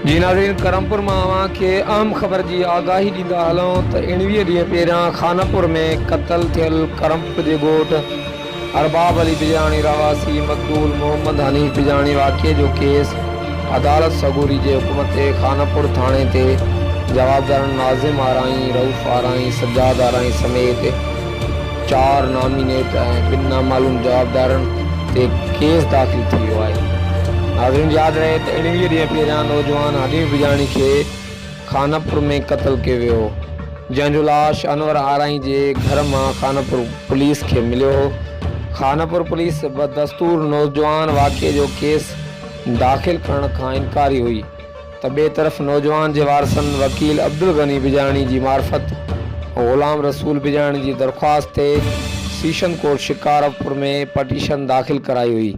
जी नाज़रीन, करमपुर में अवांखे अहम ख़बर की आगाही ॾींदा हलूं त 19 ॾींहं पहिरियां खानापुर में क़त्ल थियल करमपुर के ॻोठ अरबाब अली बिजाणी रवासी मक़बूल मोहम्मद हनीफ़ बिजाणी वाक़े जो केस अदालत सगूरी के हुकुम ते खानापुर थाने ते जवाबदार नाज़िम आराई, रऊफ़ आराई, सज्जाद आराई समेत 4 नामीनेट बिन नामालूम जवाबदारनि ते केस दाख़िल थी वियो आहे। नाज़रीन, याद रहे तो 19 ॾींहं पहिरियां नौजवान हनीफ़ बिजाणी के खानापुर में क़त्ल किया वियो, जंहिंजो लाश अनवर आराई के घर में खानापुर पुलिस के मिलियो हो। खानापुर पुलिस बदस्तूर नौजवान वाक़े जो केस दाख़िल करण का इनकारी हुई तो बे तरफ़ नौजवान के वारसन वकील अब्दुल गनी बिजाणी की मार्फत ग़ुलाम रसूल बिजाणी की दरख्वास्त ते सीशन कोर्ट शिकारपुर में पटिशन दाख़िल कराई हुई।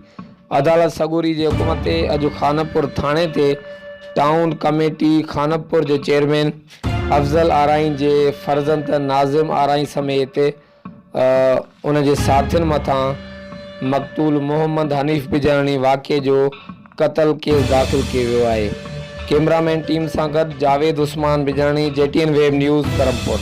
अदालत सगूरी के हुकुम ते अज खानापुर थाने ते टाउन कमेटी खानापुर के चेयरमैन अफजल आराई के फर्जंद नाज़िम आराई समेत उन जे साथियुनि मथा मक़तूल मोहम्मद हनीफ़ बिजाणी वाक़े जो क़त्ल केस दाख़िल किया वियो आहे। कैमरामैन टीम सां गॾु Javed Usman Bijani, JTN web news Karampur.